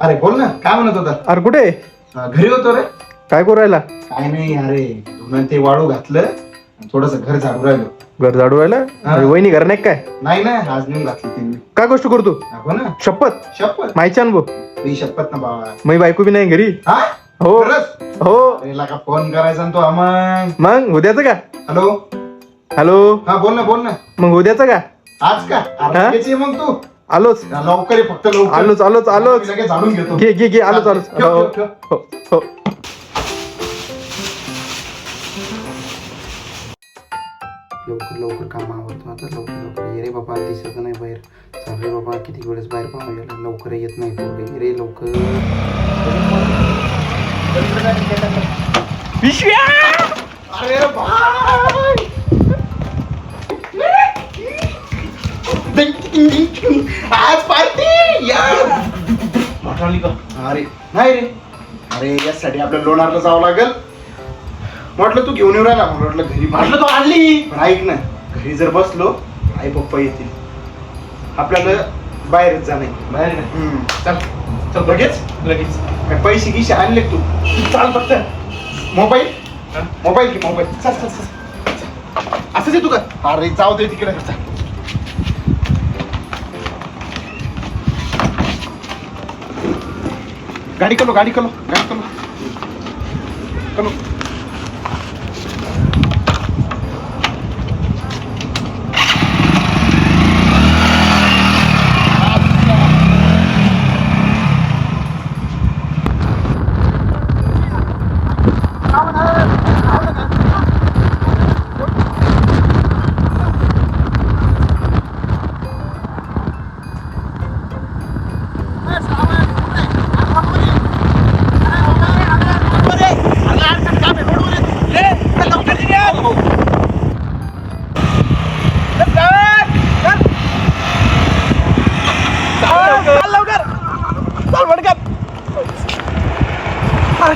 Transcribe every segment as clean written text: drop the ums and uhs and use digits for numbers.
अरे बोल ना, काय म्हणत होता? अरे कुठे घरी होतो रे. काय करू राहिला? काय नाही, अरे धुणं ते वाळू घातलं, थोडस घर झाडू राहिलो. घर झाडू राहिला? हा. अरे वहिनी घर नाही काय? नाही ना, आज नेऊन घातली त्यांनी. काय गोष्ट करतो? हो ना, शपथ शपथ. माहिती अनुभव. ही शपथ ना बाबा. मी बायको बी नाही घरी. हा हो खरंच? हो. अरे का फोन करायचा ना तो आम्हाला. मग उद्याचं का? Hello hello. हा बोल ना, बोल ना. मग उद्याचं का? आज का? हा? अरे लगेच ये मग तू. आलोच लवकर ये, फक्त लवकर. आलोच आलोच आलोच. मी लगेच झाडून घेतो. घे घे घे आलोच आलोच. ठेव, हो ठेव, ठेव. हो हो. लवकर लवकर काम आवडतो आता. लवकर लवकर ये रे बाबा, दिसत नाही बाहेर. चल रे बाबा, किती वेळेस बाहेर पाहावं गेलं, लवकर येत नाही पोरं. ये रे लवकर. पिशव्या. अरे भाई, आज पार्टी यार. अरे नाही रे, अरे यासाठी आपल्याला लोणारला जावं लागेल. म्हटलं तू घेऊन येऊ राहिला, म्हटलं घरी. म्हटलं तू आणली. पण ऐक ना, घरी जर बसलो आई पप्पा येतील, आपल्याला बाहेरच जाणे. बाहेर चल चल. लगेच लगेच. काय पैसे गिशे आणले तू? चाल फक्त. मोबाईल मोबाईल की मोबाईल. चल चल चल. असंच येतो का? अरे जाऊ दे तिकडे. गाडी कलो, गाडी कलो, गाडी कलो कलो.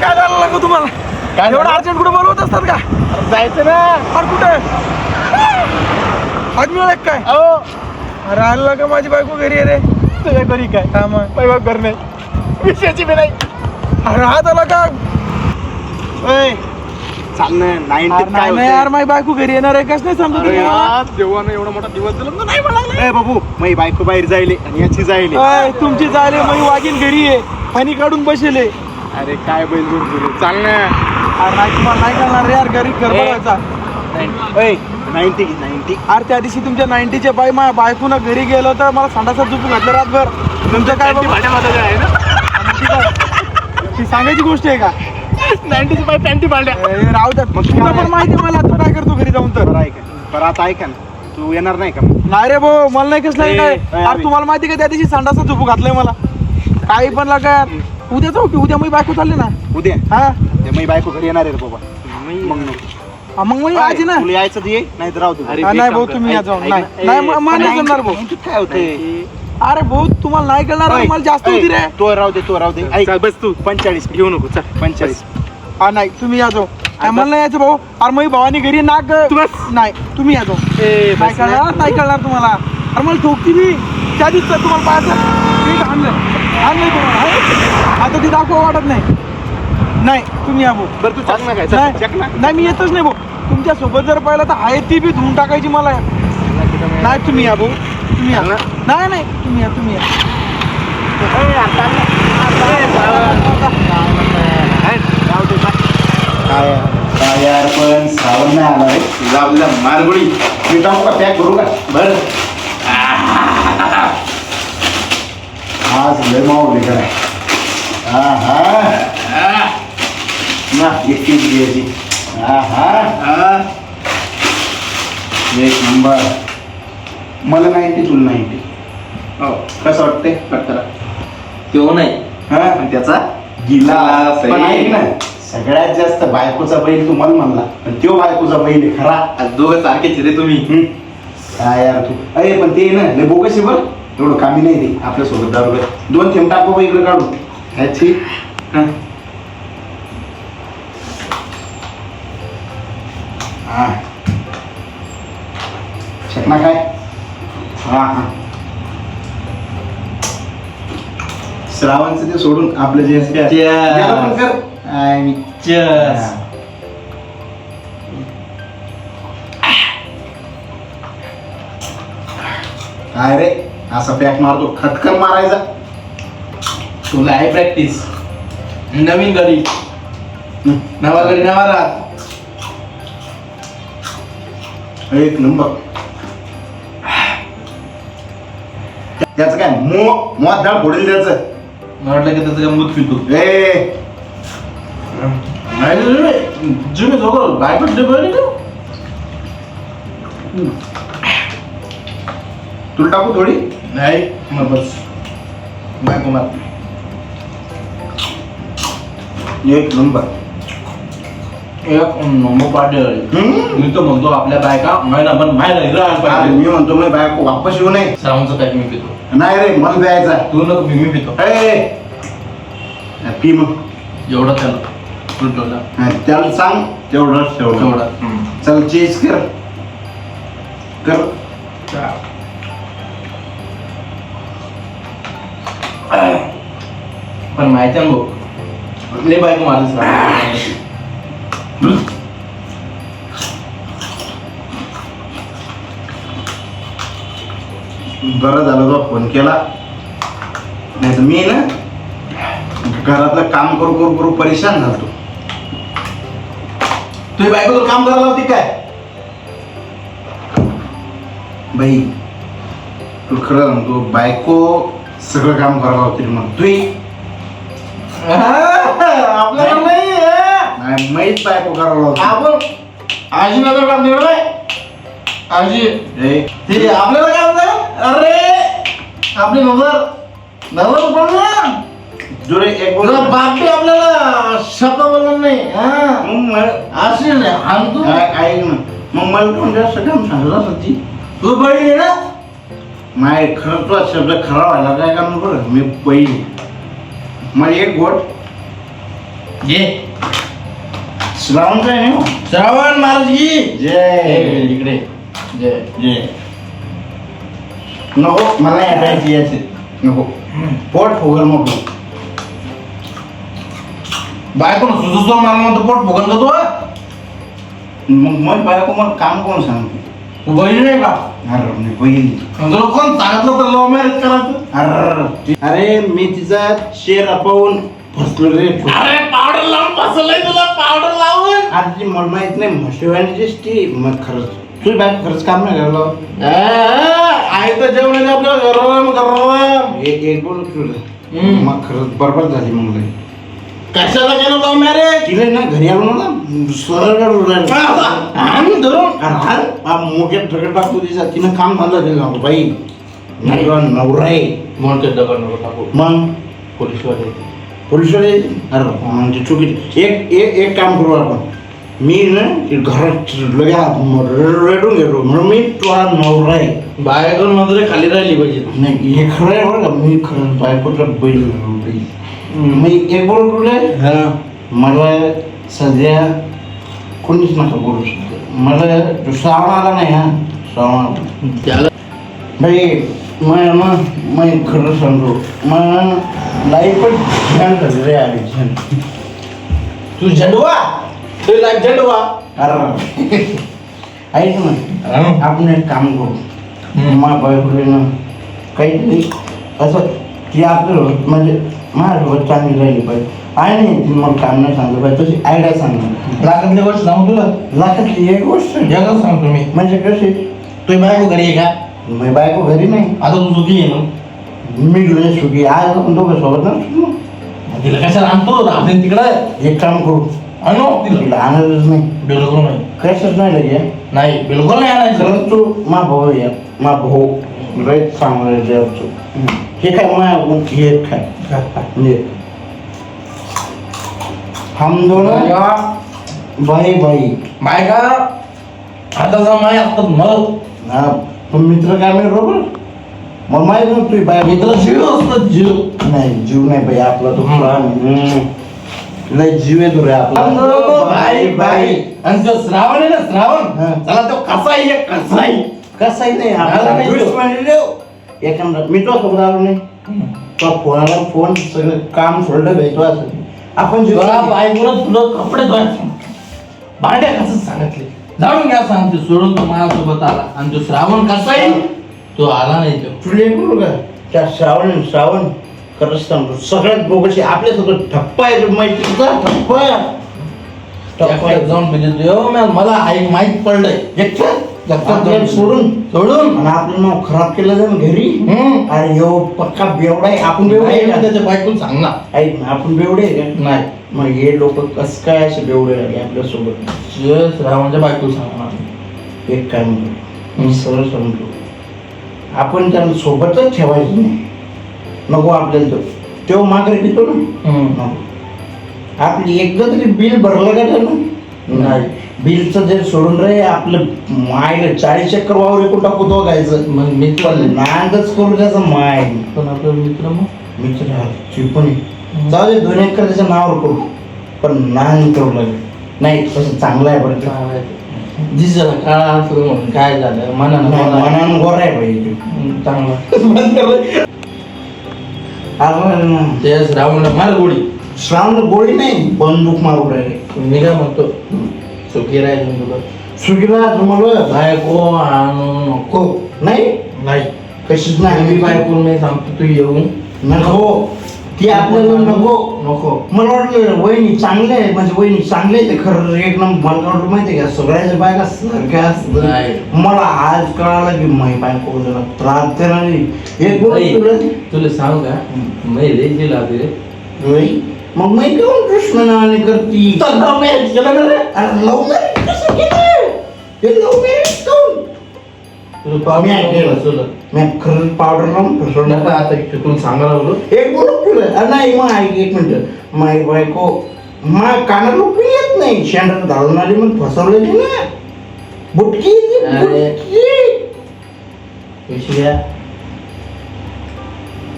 काय झालं लागतो तुम्हाला? काय एवढं झालं? अर्जंट कुठे बोलवत असतात का? जायचं ना. अरे कुठे आज मिळालं काय? अरे आलं का माझी बायको घरी आहे रे. तुझ्या घरी काय? हा मग बाबा घर नाही, विषयाची बी नाही. अरे हात आला का? चाल ना. नाही नाही यार, माझी बायको घरी येणार आहे. कस नाही सांगतो तुम्हाला? देवानं एवढा मोठा दिवस दिला नाही मला. बाबू, माझी बायको बाहेर जायले आणि याची जायले. तुमची जायले मी वागीन घरी आहे, पाणी काढून बसेले. अरे काय बैल जोड चाल ना. अरे नाही तुम्हाला नाही करणार रे यार, घरी गडबडायचा. 90. अरे त्या दिवशी तुमच्या 90च्या बाई माझ्या बायकोनं घरी गेलो तर मला संडासात झोपून घातलं रातभर. तुमचं काय बाबा? आहे ना ती सांगायची गोष्ट आहे का? 90ची बाय पॅन्टी पाळल्या. राहू द्या. मग तुला पण माहिती मला तू काय करतो घरी जाऊन तर. बरं आता ऐका ना, तू येणार नाही का? नाही रे भाऊ, मला नाही कसलं ए, काय. अरे. अरे तुम्हाला माहिती का त्या दिवशी संडासात झोपू घातलंय मला. काही पण लागा. उद्या जाऊ की? उद्या मी बायको चालली ना. उद्या हा माझी बायको घरी येणार आहे रे बाबा. मग मग मी आज ना. तुला यायचं तर ये, नाही तर राहू दे. नाही भाऊ, तुम्ही या जाऊन. नाही नाही जमणार भाऊ. काय होतंय? अरे भाऊ तुम्हाला नाही कळणार, मला जास्त होती रे. तो राहू दे. ऐक बस तू. 45 घेऊ नको. चल 45. हा नाही तुम्ही या जाऊ. मला नाही यायचं भाऊ. अरे मग भावानी घरी नाक. नाही तुम्ही या जाऊ. नाही कळणार तुम्हाला. अरे मला ठोकती मी त्या दिवस तुम्हाला पाहायचं आणलंय तुम्हाला. आता ती दाखवा वाटत नाही तुम्ही या भाऊ. बरं तू चक ना. काय नाही मी येतच नाही भाऊ. तुमच्या सोबत जर पाहिलं तर आहे ती बी धुवून टाकायची मला. नाही तुम्ही या भाऊ. तुम्ही या. नाही तुम्ही या. काय यार, पण सावण नाही आला रे. लावला मारगुडी. मी टाकू का? पॅक करू का? बरं आज लय मावली काय. ना एकटीच घ्यायची. एक नंबर. मला 90 तुला 90. हो कसं वाटतंय? करा तो नाही हा त्याचा गिला. पण ऐक ना, सगळ्यात जास्त बायकोचा बैल तू मला म्हणला, पण तो बायकोचा बैल आहे खरा. दोघं सारखेच रे तुम्ही. काय यार तू. अरे पण ते ना लय बोगस आहे बरं. एवढं कामी नाही ते आपल्या सोबत दारू. 2 थेंब टाकू इकडे काढू ह्याची. हा शकना काय. श्रावणचं ते सोडून आपलं जे असते Cheers. त्याला पण कर. आणि Cheers. काय रे असा पॅक मारतो खटकन मारायचा. तुला आहे प्रॅक्टिस. नवीन गडी नवा गडी नवा रात. एक नंबर. त्याचं काय मोत डाळ फोडेल त्याचं. मला वाटलं की त्याचं गंमत पितो. ए जुने दोघं बायको तुला टाकू थोडी. नाही मग बस बायको मार. एक नंबर. एक नंबर पार्टी मी तर म्हणतो आपल्या बायका महिनाभर बाहेर अरे पाहिजे. मी म्हणतो मी बायको वापस येऊ नये. श्रावणचं पॅक मी पितो. नाही रे मला द्यायचा. तू नको मी पितो. ए पी मग. एवढं त्याला तू ठेवला हा, त्याला सांग तेवढंच ठेवलं. तेवढा. चल चेंज कर कर. पण माहिती आहे भाऊ लय बायको मारलीस. बरं झालं तो फोन केला. नाही तर मी ना घरातलं काम करू करू करू परेशान झालो. तुझी बायको तुला काम करायला होती काय बाई. तू खरं सांगतो बायको सगळं काम करायला होती मग तुही आपल्याला नाही माहीत बायको करायला होती. आपण आजी नजर काम निवडलाय. आजी ए, ते आपल्याला काय होतं. अरे आपली नजर नजर पण ना जुरे एक बोल. तुला बापी आपल्याला शब्द बोलणार नाही. हा मग मला अशी नाही आणि तू ऐक ना मग मला कोण जास्त काम सांगत असती. तू बळी आहे ना. माय खरं तुला शब्द खरा व्हायला काय काम बरं. मी पहिली मला एक गोट ये श्रावणचं आहे ना. श्रावण महाराजगी जय इकडे जय जय. नको मला ऐकायची याचे नको. पोट फुगल मग. बायको सुसुसो मारणार तर पोट फुगल का तू. मग मग बायको मला काम कोण सांगतो. तू बहिणी नाही का. अरे मी पहिली. तुला कोण सांगितलं तर लव्ह मॅरेज करायचं. अरे मी तिचा शेर पाहून फसलो रे. अरे पावडर लावून बसलंय तुला पावडर लावून. आधी मला माहित नाही म्हशीवाणी दिसती. मग खरंच तुझी बायको खरंच काम नाही करायला. आहे तर जेवण आहे आपल्या गरम गरम. एक बोल तुला मग खरंच बरोबर झाली मग लई. कशाला केलं लव्ह मॅरेज. तिला ना घरी आलो ना सरळ आम्ही धरून मोठ्या ठगड टाकतो तिचा. तिनं काम झालं ते बाई नाही नवरा आहे. म्हणून ते डबल नको टाकू. मग पोलीसवाले पोलिसवाले अरे म्हणजे चुकी. एक एक एक काम करू आपण. मी ना ते घरात रेडून घेतो म्हणून मी तुला नवरा आहे. बायको नजरे खाली राहिली पाहिजे. नाही हे खरं आहे बरं का. मी खरं बायकोचा बैल मी एक बोल तुला. मला सध्या कोणीच नका बोलू शकतो. मला तो श्रावण आला नाही. हा श्रावण आला त्याला भाई मैं खरं सांगतो मग लाईफ पण छान झाली रे. आली छान. तू झंडवा तू लाईफ झंडवा. अरे ऐक ना आपण एक काम करू. मा बायकोले ना काहीतरी असं की आपलं म्हणजे माझ्यासोबत चांगली राहिली पाहिजे. आहे नाही ती मग काम नाही सांगलं पाहिजे तशी आयडिया सांगणार. लाखातली गोष्ट सांगू तुला. लाखातली एक गोष्ट जगात सांगतो मी. म्हणजे कशी तुझी बायको घरी आहे का. मी बायको घरी नाही. आता तू चुकी आहे ना. मी लय सुखी आज आपण दोघं सोबत नसतो. तिला कशाला आणतो आपण तिकडं. एक काम करू आणू तिला. तिला आणतच नाही. बिलकुल नाही. कशाच नाही लगे. नाही बिलकुल नाही आणायचं. खरंच तू मा भाऊ या मा भाऊ लय चांगलं जेवतो. हे काय मा हे काय हम दोनों बाई बाई बायका आता जमाय आता मग हा पण मित्र काय मी बरोबर मग माहित ना तुझी बाय मित्र जीव असतात जीव. नाही जीव नाही बाई आपला तो लय जीव येतो रे आपला. बाई बाई आणि तो श्रावण आहे ना श्रावण. हा. चला तो कसा आहे कसा आहे. कसाही नाही आला आपला नाही तो. दुश्मन आहे रे. एखादा मी तो सोबत आलो नाही. तो फोनाला फोन सगळं काम सोडलं भेटतो असं आपण तुला बायकोला तुला कपडे धुवायचे भांड्या कसं सांगितले जाऊन घ्या सांगते सोडून तो माझ्यासोबत आला आणि तो श्रावण कसा आहे तो आला नाही तो तुला करू का त्या श्रावण करत सांगतो सगळ्यात बोगशी आपल्या सगळं ठप्पा आहे माहितीचा ठप्पा एकट्यात जाऊन म्हणजे मला आई माहित पडलंय आपल्याला सोडून सोडून आणि आपलं नाव खराब केलं जाऊन घरी अरे यो पक्का बेवडा आहे आपण बेवडे आहे का त्याच्या बायकोला सांग ना ऐक ना आपण बेवडे आहे का नाही मग हे लोक कस काय असे बेवडे आले आपल्यासोबत श्रावणच्या बायकोला सांगणार एक काय म्हणतो मी सरळ सांगतो आपण त्यांना सोबतच ठेवायचं नाही नको आपल्याला तो तेव्हा माघारी घेतो ना नको आपली एकदा तरी बिल भरलं का त्यानं नाही बिलचं जर सोडून रे आपलं मायला 40 चक्कर वावर एकूण टाकू तो गायचं मग मी पण नांदच करू त्याचं माय पण आपला मित्र मग मित्र पण आहे जाऊ दे 2 एकर त्याच्या नावावर करू पण नांद करू लागेल नाही तसं चांगलं आहे बरं ते. दिसला काळा असलं म्हणून काय झालं मनानं नाही, बोला. मनानं गोर आहे पाहिजे चांगलं ते श्रावणला मार गोडी श्रावण गोळी नाही बंदूक मारू राहिले मी काय म्हणतो सुखी राहील तुला सुखीला तुम्हाला बायको आणू नको नाही नाही कशीच मी नाही बायको मी सांगतो तू येऊन नको ती आपल्याला नको नको मला वाटलं वहिनी चांगले आहे म्हणजे वहिनी चांगले आहे ते खरं एक नंबर मला वाटलं माहिती आहे का सगळ्याच्या बायका सारख्या नाही. असतात मला आज कळालं की माही बायको जरा त्रास देणार नाही एक बोल नाही. तुला तुला सांग का मी लई जे लागले रे नाही. मग मी काऊन दुश्मनाने करती तर लव्ह मॅरेज केलं ना रे अरे लव्ह मॅरेज कसं केलं हे लव्ह मॅरेज काऊन तुला पाहुणे मी ऐकलं. तुला मी खरं पावडर लावून फसवलं नका आता तुला सांगायला लागलो एक बोलू तुला अरे नाही मग ऐक एक मिनिट माई बायको कानाला उकळी येत नाही शेंडर घालणारी मग फसवलेली ना बुटकी ती अरे. बुटकी. विषया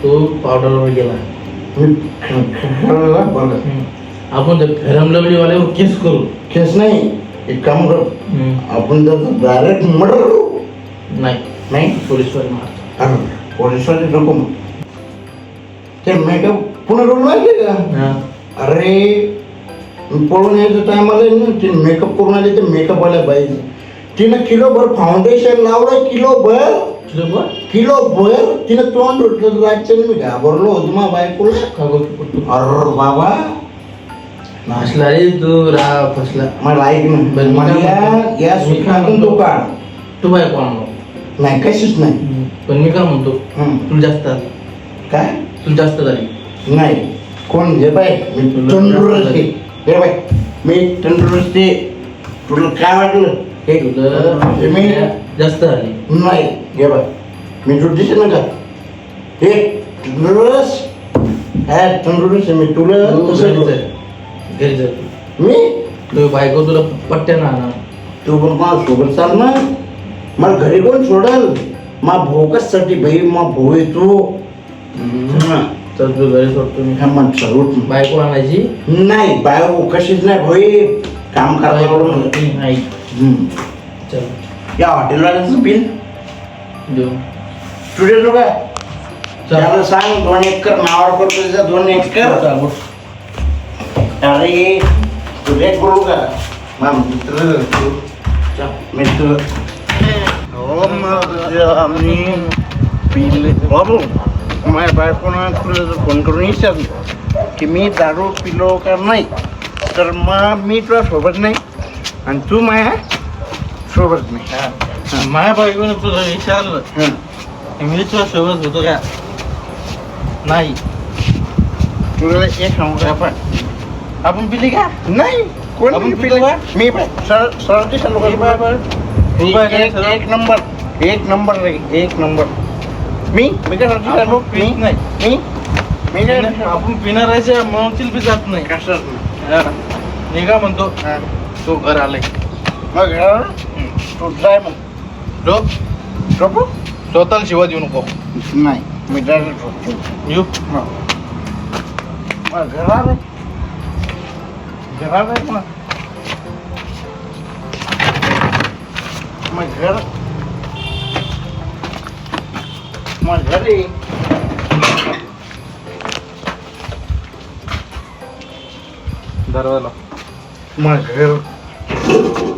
तो पावडरवर गेला मी खरं बघ आपण ते फेरम लवलीवाल्यावर केस करू केस नाही एक काम कर आपण जर डायरेक्ट मर्डर करू नाही नाही पोलीसवाले मारतो अरे पोलिसवाले नको मग ते मेकअप पुन्हा रोल माहिती का अरे मी पळून यायचं टायमाला ना ते मेकअप करून आले ते मेकअपवाल्या पाहिजे तिनं किलोभर फाउंडेशन लावलं किलोभर तिनं तोंड उठलं राज्याने मी घाबरलो होतो मा बायकोला अरे बाबा फसला रे तू फसला मला ऐक ना मला या सुखातून तो काढ तू बाय कोण नाही कशीच नाही पण मी काय म्हणतो तुला जास्त आली काय तुला जास्त झाली नाही कोण हे बाय मी तंदुरुस्त आहे. हे बाय मी तंदुरुस्त आहे. तुला काय वाटलं हे तुला मी जास्त झाली नाही हे बाय मी दूध दिसे ना का हे तंदुरुस्त तंदुरुस्त आहे मी तुला तसं घरी जातो मी तुझी बायको तुला पट्ट्या ना तू पण मला सोबत चाल ना मला घरी कोण सोडल मा भोकससाठी भाई मा भाऊ येतो तर तू घरी सोडतो मी मग सर्वच बायको आणायची नाही बायो कशीच नाही भाई काम करायला नाही चल या हॉटेलवाल्याचं बिल देऊ स्टुडिओ काय त्याला सांग 2 एकर नावावर करतो त्याचा 2 एकर अरे तुझ्या करू का मा मित्र हो आम्ही पिले बाबू माझ्या बायकोनं तुला जर फोन करून विचारलं की मी दारू पिलो का नाही तर मग मी तुला सोबत नाही आणि तू माझ्या सोबत नाही माझ्या बायकोनं तुला विचारलं मी तुला सोबत होतो का नाही तुला एक सांगू का आपण पिली का नाही कोण आपण पिलं पितो का? मी सरळ एक नंबर रे एक नंबर मी काय आपण पीत नाही. मी काय आपण पिणाऱ्याच्या म्हणून बी जात नाही कसं निघा म्हणतो तो घर आलाय मग तू जाय मग झोपू स्वतःला शिवा देऊ नको नाही मी डायरेक्ट झोपतो येऊ मग घरात मग मग घर मग घरी दरवाजा मग घर